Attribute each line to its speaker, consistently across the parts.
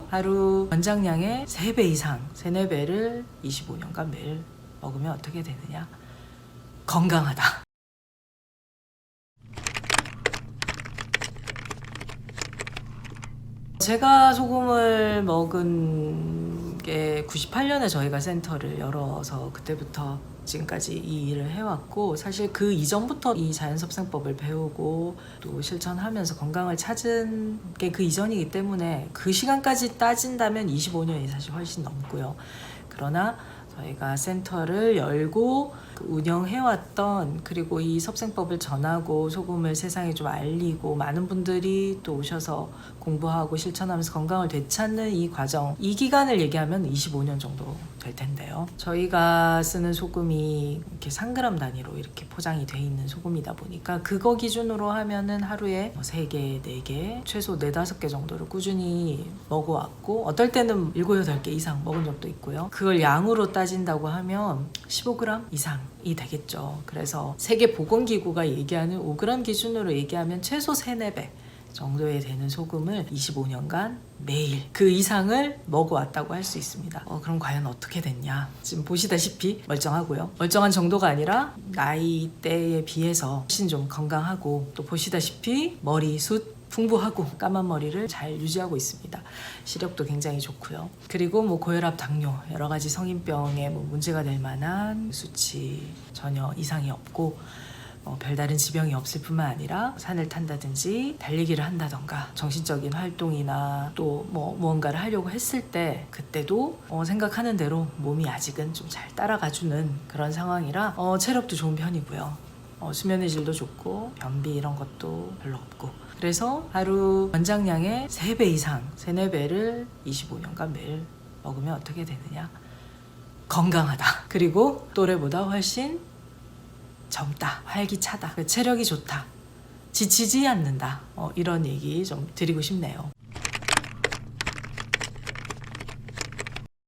Speaker 1: 하루 권장량의 3배 이상, 3, 4배를 25년간 매일 먹으면 어떻게 되느냐? 건강하다. 제가 소금을 먹은 게 98년에 저희가 센터를 열어서 그때부터 지금까지 이 일을 해왔고, 사실 그 이전부터 이 자연섭생법을 배우고 또 실천하면서 건강을 찾은 게 그 이전이기 때문에 그 시간까지 따진다면 25년이 사실 훨씬 넘고요. 그러나 저희가 센터를 열고 운영해왔던, 그리고 이 섭생법을 전하고 소금을 세상에 좀 알리고 많은 분들이 또 오셔서 공부하고 실천하면서 건강을 되찾는 이 과정, 이 기간을 얘기하면 25년 정도 될 텐데요. 저희가 쓰는 소금이 이렇게 3g 단위로 이렇게 포장이 돼 있는 소금이다 보니까 그거 기준으로 하면은 하루에 3개, 4개, 최소 4, 5개 정도를 꾸준히 먹어왔고, 어떨 때는 7, 8개 이상 먹은 적도 있고요. 그걸 양으로 따진다고 하면 15g 이상이 되겠죠. 그래서 세계보건기구가 얘기하는 5g 기준으로 얘기하면 최소 3, 4배 정도에 되는 소금을 25년간 매일 그 이상을 먹어왔다고 할 수 있습니다. 그럼 과연 어떻게 됐냐? 지금 보시다시피 멀쩡하고요. 멀쩡한 정도가 아니라 나이대에 비해서 훨씬 좀 건강하고, 또 보시다시피 머리숱 풍부하고 까만 머리를 잘 유지하고 있습니다. 시력도 굉장히 좋고요. 그리고 고혈압, 당뇨, 여러 가지 성인병에 문제가 될 만한 수치 전혀 이상이 없고, 별다른 지병이 없을 뿐만 아니라 산을 탄다든지 달리기를 한다던가 정신적인 활동이나 또 무언가를 하려고 했을 때 그때도 생각하는 대로 몸이 아직은 좀 잘 따라가주는 그런 상황이라 체력도 좋은 편이고요. 수면의 질도 좋고 변비 이런 것도 별로 없고, 그래서 하루 권장량의 3배 이상, 3, 4배를 25년간 매일 먹으면 어떻게 되느냐? 건강하다. 그리고 또래보다 훨씬 젊다, 활기차다, 체력이 좋다, 지치지 않는다, 이런 얘기 좀 드리고 싶네요.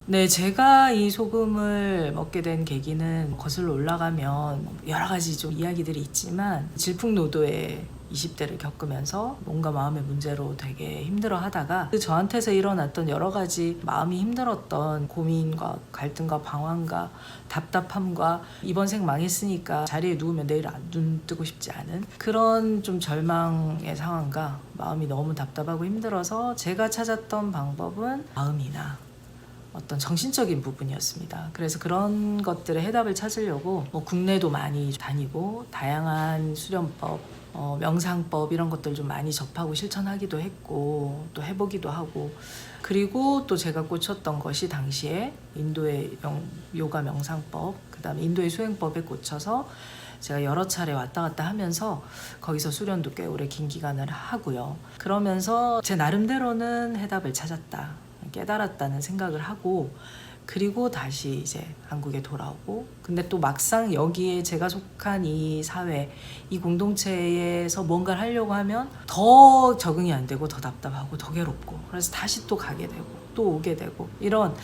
Speaker 1: 네, 제가 이 소금을 먹게 된 계기는 거슬러 올라가면 여러 가지 좀 이야기들이 있지만, 질풍노도의 20대를 겪으면서 뭔가 마음의 문제로 되게 힘들어 하다가 저한테서 일어났던 여러 가지 마음이 힘들었던 고민과 갈등과 방황과 답답함과 이번 생 망했으니까 자리에 누우면 내일 눈 뜨고 싶지 않은 그런 좀 절망의 상황과 마음이 너무 답답하고 힘들어서 제가 찾았던 방법은 마음이나 어떤 정신적인 부분이었습니다. 그래서 그런 것들의 해답을 찾으려고 국내도 많이 다니고 다양한 수련법, 명상법 이런 것들 좀 많이 접하고 실천하기도 했고 또 해보기도 하고, 그리고 또 제가 꽂혔던 것이 당시에 인도의 요가 명상법, 그 다음에 인도의 수행법에 꽂혀서 제가 여러 차례 왔다 갔다 하면서 거기서 수련도 꽤 오래 긴 기간을 하고요. 그러면서 제 나름대로는 해답을 찾았다, 깨달았다는 생각을 하고, 그리고 다시 이제 한국에 돌아오고, 근데 또 막상 여기에 제가 속한 이 사회, 이 공동체에서 뭔가를 하려고 하면 더 적응이 안 되고 더 답답하고 더 괴롭고, 그래서 다시 또 가게 되고 또 오게 되고, 이런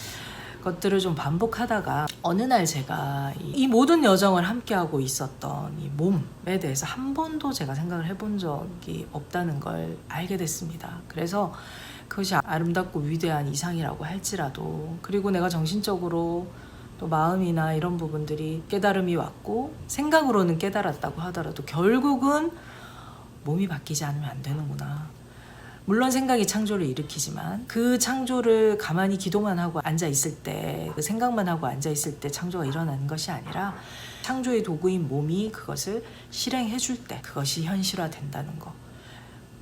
Speaker 1: 것들을 좀 반복하다가 어느 날 제가 이 모든 여정을 함께하고 있었던 이 몸에 대해서 한 번도 제가 생각을 해본 적이 없다는 걸 알게 됐습니다. 그래서 그것이 아름답고 위대한 이상이라고 할지라도, 그리고 내가 정신적으로 또 마음이나 이런 부분들이 깨달음이 왔고 생각으로는 깨달았다고 하더라도 결국은 몸이 바뀌지 않으면 안 되는구나. 물론 생각이 창조를 일으키지만 그 창조를 가만히 기도만 하고 앉아있을 때, 그 생각만 하고 앉아있을 때 창조가 일어나는 것이 아니라 창조의 도구인 몸이 그것을 실행해줄 때 그것이 현실화된다는 거,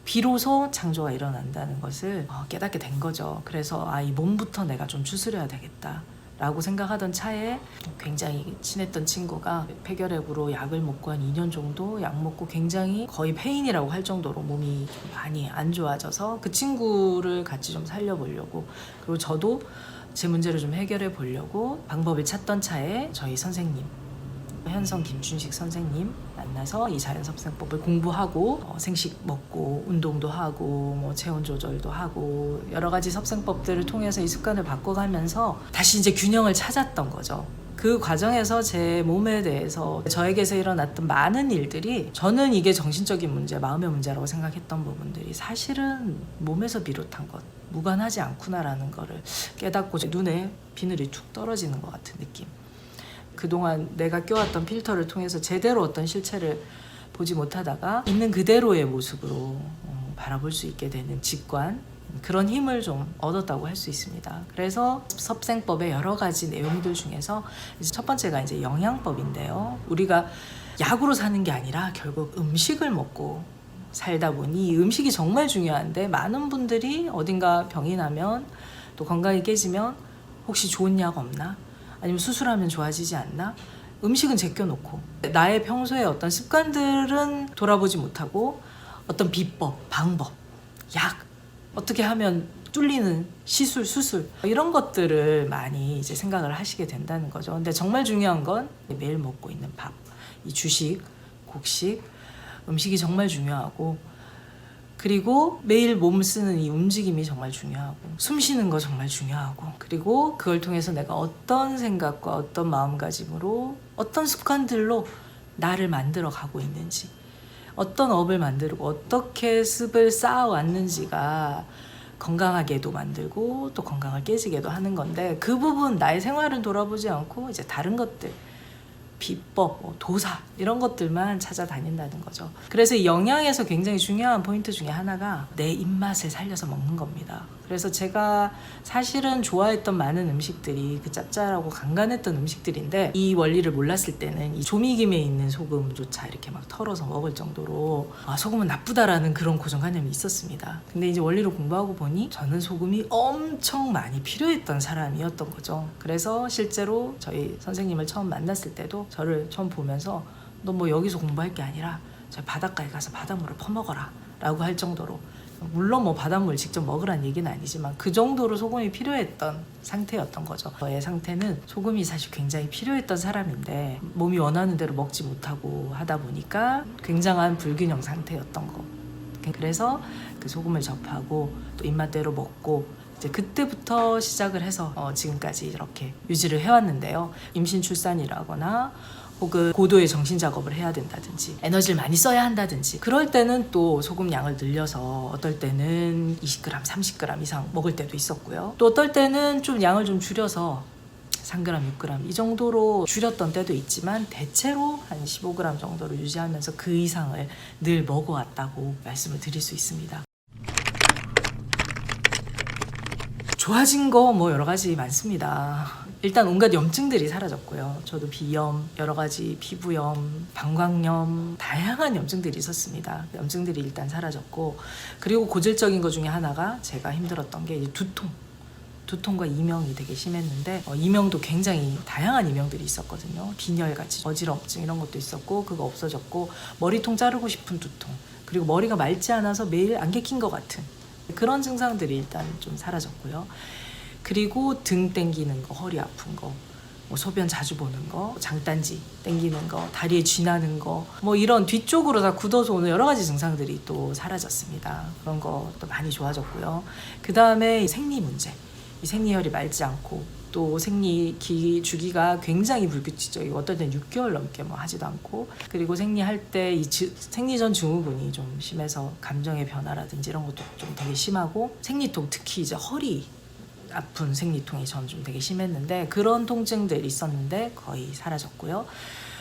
Speaker 1: 비로소 창조가 일어난다는 것을 깨닫게 된 거죠. 그래서 이 몸부터 내가 좀 추스려야 되겠다 라고 생각하던 차에 굉장히 친했던 친구가 폐결핵으로 약을 먹고 한 2년 정도 약 먹고 굉장히 거의 폐인이라고 할 정도로 몸이 좀 많이 안 좋아져서 그 친구를 같이 좀 살려보려고, 그리고 저도 제 문제를 좀 해결해 보려고 방법을 찾던 차에 저희 선생님, 현성 김춘식 선생님 만나서 이 자연섭생법을 공부하고 생식 먹고 운동도 하고 뭐 체온 조절도 하고 여러 가지 섭생법들을 통해서 이 습관을 바꿔가면서 다시 이제 균형을 찾았던 거죠. 그 과정에서 제 몸에 대해서 저에게서 일어났던 많은 일들이 저는 이게 정신적인 문제, 마음의 문제라고 생각했던 부분들이 사실은 몸에서 비롯한 것, 무관하지 않구나라는 거를 깨닫고 눈에 비늘이 툭 떨어지는 것 같은 느낌. 그동안 내가 껴왔던 필터를 통해서 제대로 어떤 실체를 보지 못하다가 있는 그대로의 모습으로 바라볼 수 있게 되는 직관, 그런 힘을 좀 얻었다고 할 수 있습니다. 그래서 섭생법의 여러 가지 내용들 중에서 첫 번째가 이제 영양법인데요. 우리가 약으로 사는 게 아니라 결국 음식을 먹고 살다 보니 이 음식이 정말 중요한데 많은 분들이 어딘가 병이 나면 또 건강이 깨지면 혹시 좋은 약 없나? 아니면 수술하면 좋아지지 않나? 음식은 제껴놓고 나의 평소에 어떤 습관들은 돌아보지 못하고 어떤 비법, 방법, 약 어떻게 하면 뚫리는 시술, 수술 이런 것들을 많이 이제 생각을 하시게 된다는 거죠. 근데 정말 중요한 건 매일 먹고 있는 밥, 이 주식, 곡식, 음식이 정말 중요하고 그리고 매일 몸을 쓰는 이 움직임이 정말 중요하고 숨 쉬는 거 정말 중요하고 그리고 그걸 통해서 내가 어떤 생각과 어떤 마음가짐으로 어떤 습관들로 나를 만들어 가고 있는지 어떤 업을 만들고 어떻게 습을 쌓아왔는지가 건강하게도 만들고 또 건강을 깨지게도 하는 건데 그 부분 나의 생활은 돌아보지 않고 이제 다른 것들 비법, 도사 이런 것들만 찾아다닌다는 거죠. 그래서 이 영양에서 굉장히 중요한 포인트 중에 하나가 내 입맛을 살려서 먹는 겁니다. 그래서 제가 사실은 좋아했던 많은 음식들이 그 짭짤하고 간간했던 음식들인데 이 원리를 몰랐을 때는 이 조미김에 있는 소금조차 이렇게 막 털어서 먹을 정도로 소금은 나쁘다라는 그런 고정관념이 있었습니다. 근데 이제 원리를 공부하고 보니 저는 소금이 엄청 많이 필요했던 사람이었던 거죠. 그래서 실제로 저희 선생님을 처음 만났을 때도 저를 처음 보면서 너 뭐 여기서 공부할 게 아니라 저 바닷가에 가서 바닷물을 퍼먹어라 라고 할 정도로 물론 뭐 바닷물 직접 먹으란 얘기는 아니지만 그 정도로 소금이 필요했던 상태였던 거죠. 저의 상태는 소금이 사실 굉장히 필요했던 사람인데 몸이 원하는 대로 먹지 못하고 하다 보니까 굉장한 불균형 상태였던 거. 그래서 그 소금을 접하고 또 입맛대로 먹고 이제 그때부터 시작을 해서 지금까지 이렇게 유지를 해왔는데요. 임신 출산이라거나 혹은 고도의 정신 작업을 해야 된다든지 에너지를 많이 써야 한다든지 그럴 때는 또 소금 양을 늘려서 어떨 때는 20g, 30g 이상 먹을 때도 있었고요. 또 어떨 때는 좀 양을 좀 줄여서 3g, 6g 이 정도로 줄였던 때도 있지만 대체로 한 15g 정도로 유지하면서 그 이상을 늘 먹어왔다고 말씀을 드릴 수 있습니다. 좋아진 거 뭐 여러 가지 많습니다. 일단 온갖 염증들이 사라졌고요. 저도 비염, 여러 가지 피부염, 방광염, 다양한 염증들이 있었습니다. 염증들이 일단 사라졌고 그리고 고질적인 것 중에 하나가 제가 힘들었던 게 이제 두통과 이명이 되게 심했는데 이명도 굉장히 다양한 이명들이 있었거든요. 빈혈같이 어지럼증 이런 것도 있었고 그거 없어졌고 머리통 자르고 싶은 두통 그리고 머리가 맑지 않아서 매일 안개 낀 것 같은 그런 증상들이 일단 좀 사라졌고요. 그리고 등 땡기는 거, 허리 아픈 거, 뭐 소변 자주 보는 거, 장단지 땡기는 거, 다리에 쥐나는 거, 뭐 이런 뒤쪽으로 다 굳어서 오는 여러 가지 증상들이 또 사라졌습니다. 그런 것도 많이 좋아졌고요. 그 다음에 생리 문제, 이 생리혈이 맑지 않고 또 생리 주기가 굉장히 불규칙적이고 어떨 때는 6개월 넘게 뭐 하지도 않고 그리고 생리할 때 이 생리 전 증후군이 좀 심해서 감정의 변화라든지 이런 것도 좀 되게 심하고 생리통 특히 이제 허리 아픈 생리통이 전 좀 되게 심했는데 그런 통증들이 있었는데 거의 사라졌고요.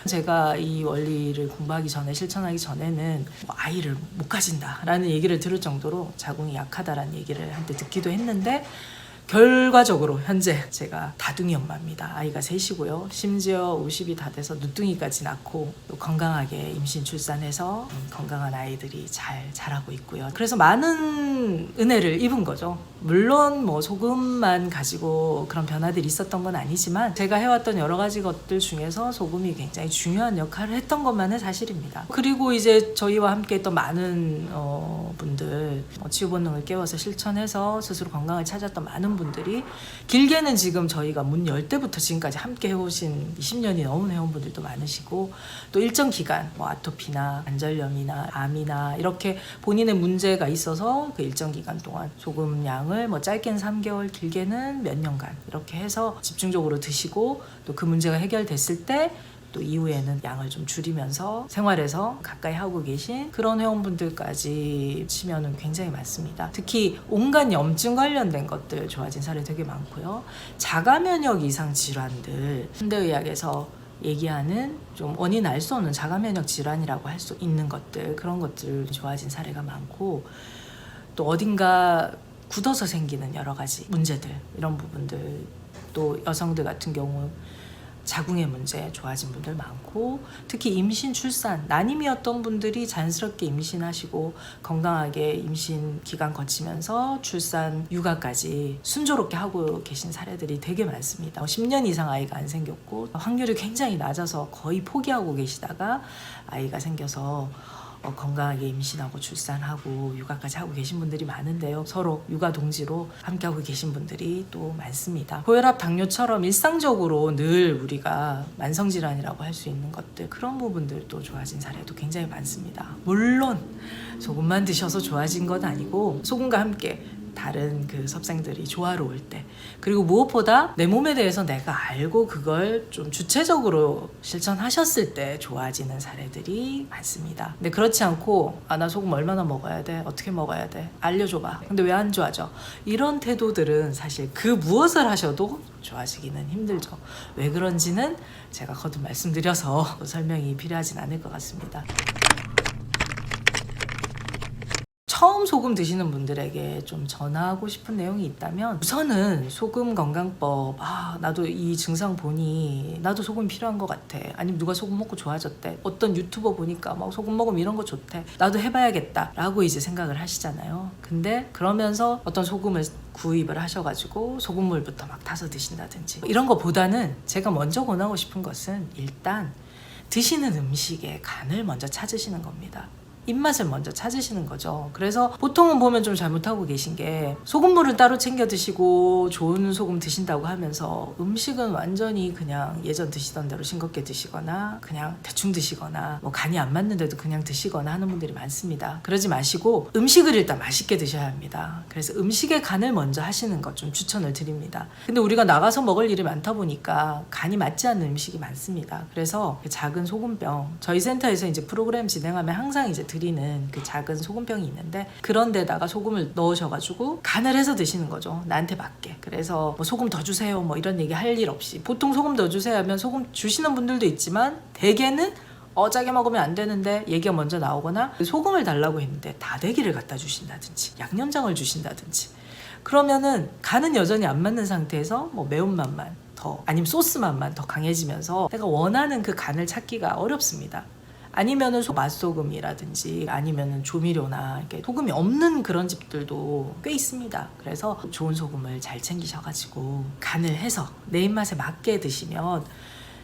Speaker 1: 제가 이 원리를 공부하기 전에 실천하기 전에는 아이를 못 가진다라는 얘기를 들을 정도로 자궁이 약하다라는 얘기를 한때 듣기도 했는데 결과적으로 현재 제가 다둥이 엄마입니다. 아이가 셋이고요. 심지어 50이 다 돼서 누뚱이까지 낳고 또 건강하게 임신 출산해서 건강한 아이들이 잘 자라고 있고요. 그래서 많은 은혜를 입은 거죠. 물론 뭐 소금만 가지고 그런 변화들이 있었던 건 아니지만 제가 해왔던 여러 가지 것들 중에서 소금이 굉장히 중요한 역할을 했던 것만은 사실입니다. 그리고 이제 저희와 함께 했던 많은 분들 치유 본능을 깨워서 실천해서 스스로 건강을 찾았던 많은 분들이 길게는 지금 저희가 문 열 때부터 지금까지 함께 해오신 20년이 넘은 회원분들도 많으시고 또 일정 기간 뭐 아토피나 관절염이나 암이나 이렇게 본인의 문제가 있어서 그 일정 기간 동안 소금 양을 뭐 짧게는 3개월 길게는 몇 년간 이렇게 해서 집중적으로 드시고 또 그 문제가 해결됐을 때 또 이후에는 양을 좀 줄이면서 생활에서 가까이 하고 계신 그런 회원분들까지 치면은 굉장히 많습니다. 특히 온갖 염증 관련된 것들 좋아진 사례 되게 많고요. 자가 면역 이상 질환들 현대의학에서 얘기하는 좀 원인 알 수 없는 자가 면역 질환이라고 할 수 있는 것들 그런 것들 좋아진 사례가 많고 또 어딘가 굳어서 생기는 여러 가지 문제들 이런 부분들 또 여성들 같은 경우 자궁의 문제 좋아진 분들 많고 특히 임신 출산 난임이었던 분들이 자연스럽게 임신하시고 건강하게 임신 기간 거치면서 출산 육아까지 순조롭게 하고 계신 사례들이 되게 많습니다. 10년 이상 아이가 안 생겼고 확률이 굉장히 낮아서 거의 포기하고 계시다가 아이가 생겨서 건강하게 임신하고 출산하고 육아까지 하고 계신 분들이 많은데요. 서로 육아 동지로 함께하고 계신 분들이 또 많습니다. 고혈압, 당뇨처럼 일상적으로 늘 우리가 만성질환이라고 할 수 있는 것들 그런 부분들도 좋아진 사례도 굉장히 많습니다. 물론 소금만 드셔서 좋아진 건 아니고 소금과 함께 다른 그 섭생들이 조화로울 때 그리고 무엇보다 내 몸에 대해서 내가 알고 그걸 좀 주체적으로 실천하셨을 때 좋아지는 사례들이 많습니다. 근데 그렇지 않고 나 소금 얼마나 먹어야 돼? 어떻게 먹어야 돼? 알려줘봐. 근데 왜 안 좋아져? 이런 태도들은 사실 그 무엇을 하셔도 좋아지기는 힘들죠. 왜 그런지는 제가 거듭 말씀드려서 설명이 필요하진 않을 것 같습니다. 처음 소금 드시는 분들에게 좀 전하고 싶은 내용이 있다면 우선은 소금 건강법 나도 이 증상 보니 나도 소금 필요한 것 같아 아니면 누가 소금 먹고 좋아졌대 어떤 유튜버 보니까 막 소금 먹으면 이런 거 좋대 나도 해봐야겠다 라고 이제 생각을 하시잖아요. 근데 그러면서 어떤 소금을 구입을 하셔가지고 소금물부터 막 타서 드신다든지 이런 거보다는 제가 먼저 권하고 싶은 것은 일단 드시는 음식의 간을 먼저 찾으시는 겁니다. 입맛을 먼저 찾으시는 거죠. 그래서 보통은 보면 좀 잘못하고 계신 게 소금물을 따로 챙겨 드시고 좋은 소금 드신다고 하면서 음식은 완전히 그냥 예전 드시던 대로 싱겁게 드시거나 그냥 대충 드시거나 뭐 간이 안 맞는데도 그냥 드시거나 하는 분들이 많습니다. 그러지 마시고 음식을 일단 맛있게 드셔야 합니다. 그래서 음식의 간을 먼저 하시는 것 좀 추천을 드립니다. 근데 우리가 나가서 먹을 일이 많다 보니까 간이 맞지 않는 음식이 많습니다. 그래서 작은 소금병 저희 센터에서 이제 프로그램 진행하면 항상 이제 드리는 그 작은 소금병이 있는데 그런 데다가 소금을 넣으셔가지고 간을 해서 드시는 거죠. 나한테 맞게. 그래서 뭐 소금 더 주세요 뭐 이런 얘기 할 일 없이 보통 소금 더 주세요 하면 소금 주시는 분들도 있지만 대개는 짜게 먹으면 안 되는데 얘기가 먼저 나오거나 소금을 달라고 했는데 다대기를 갖다 주신다든지 양념장을 주신다든지 그러면은 간은 여전히 안 맞는 상태에서 뭐 매운맛만 더 아니면 소스 맛만 더 강해지면서 내가 원하는 그 간을 찾기가 어렵습니다. 아니면은 맛소금이라든지 아니면은 조미료나 이렇게 소금이 없는 그런 집들도 꽤 있습니다. 그래서 좋은 소금을 잘 챙기셔가지고 간을 해서 내 입맛에 맞게 드시면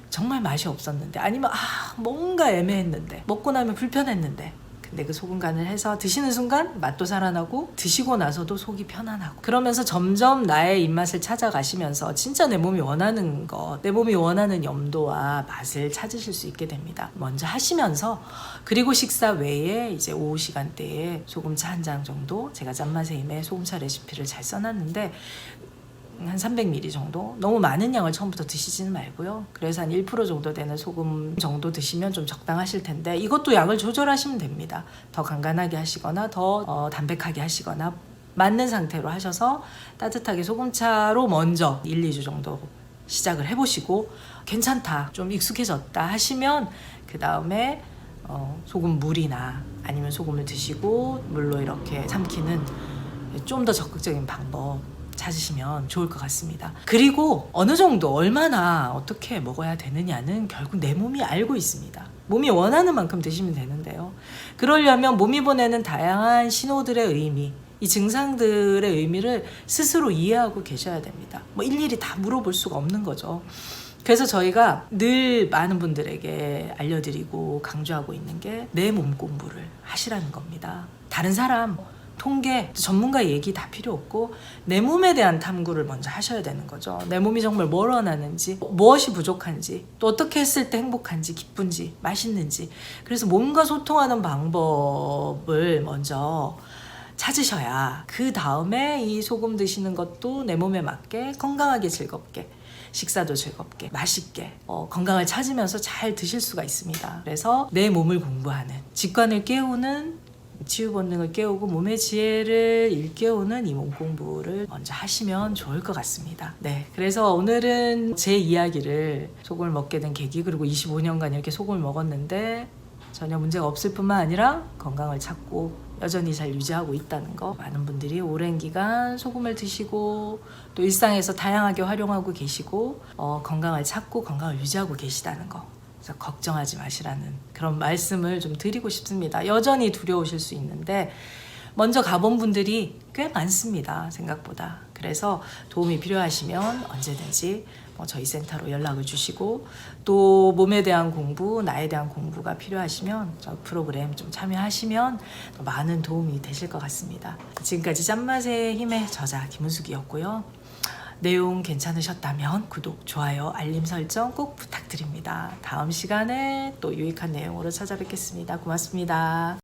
Speaker 1: 정말 맛이 없었는데 아니면 뭔가 애매했는데 먹고 나면 불편했는데 근데 그 소금 간을 해서 드시는 순간 맛도 살아나고 드시고 나서도 속이 편안하고 그러면서 점점 나의 입맛을 찾아가시면서 진짜 내 몸이 원하는 것, 내 몸이 원하는 염도와 맛을 찾으실 수 있게 됩니다. 먼저 하시면서 그리고 식사 외에 이제 오후 시간대에 소금차 한 잔 정도 제가 짠맛의 힘에 소금차 레시피를 잘 써놨는데 한 300ml 정도 너무 많은 양을 처음부터 드시지는 말고요. 그래서 한 1% 정도 되는 소금 정도 드시면 좀 적당하실 텐데 이것도 양을 조절하시면 됩니다. 더 간간하게 하시거나 더 담백하게 하시거나 맞는 상태로 하셔서 따뜻하게 소금차로 먼저 1, 2주 정도 시작을 해보시고 괜찮다 좀 익숙해졌다 하시면 그 다음에 소금물이나 아니면 소금을 드시고 물로 이렇게 삼키는 좀 더 적극적인 방법 찾으시면 좋을 것 같습니다. 그리고 어느 정도 얼마나 어떻게 먹어야 되느냐는 결국 내 몸이 알고 있습니다. 몸이 원하는 만큼 드시면 되는데요. 그러려면 몸이 보내는 다양한 신호들의 의미 이 증상들의 의미를 스스로 이해하고 계셔야 됩니다. 뭐 일일이 다 물어볼 수가 없는 거죠. 그래서 저희가 늘 많은 분들에게 알려드리고 강조하고 있는 게 내 몸 공부를 하시라는 겁니다. 다른 사람 통계, 전문가 얘기 다 필요 없고 내 몸에 대한 탐구를 먼저 하셔야 되는 거죠. 내 몸이 정말 뭘 원하는지, 무엇이 부족한지, 또 어떻게 했을 때 행복한지, 기쁜지, 맛있는지. 그래서 몸과 소통하는 방법을 먼저 찾으셔야 그 다음에 이 소금 드시는 것도 내 몸에 맞게 건강하게 즐겁게, 식사도 즐겁게 맛있게 건강을 찾으면서 잘 드실 수가 있습니다. 그래서 내 몸을 공부하는, 직관을 깨우는, 치유 본능을 깨우고 몸의 지혜를 일깨우는 이 몸 공부를 먼저 하시면 좋을 것 같습니다. 네, 그래서 오늘은 제 이야기를, 소금을 먹게 된 계기, 그리고 25년간 이렇게 소금을 먹었는데 전혀 문제가 없을 뿐만 아니라 건강을 찾고 여전히 잘 유지하고 있다는 거, 많은 분들이 오랜 기간 소금을 드시고 또 일상에서 다양하게 활용하고 계시고 건강을 찾고 건강을 유지하고 계시다는 거, 그래서 걱정하지 마시라는 그런 말씀을 좀 드리고 싶습니다. 여전히 두려우실 수 있는데 먼저 가본 분들이 꽤 많습니다, 생각보다. 그래서 도움이 필요하시면 언제든지 저희 센터로 연락을 주시고, 또 몸에 대한 공부, 나에 대한 공부가 필요하시면 저 프로그램 좀 참여하시면 더 많은 도움이 되실 것 같습니다. 지금까지 짠맛의 힘의 저자 김은숙이었고요. 내용 괜찮으셨다면 구독, 좋아요, 알림 설정 꼭 부탁드립니다. 다음 시간에 또 유익한 내용으로 찾아뵙겠습니다. 고맙습니다.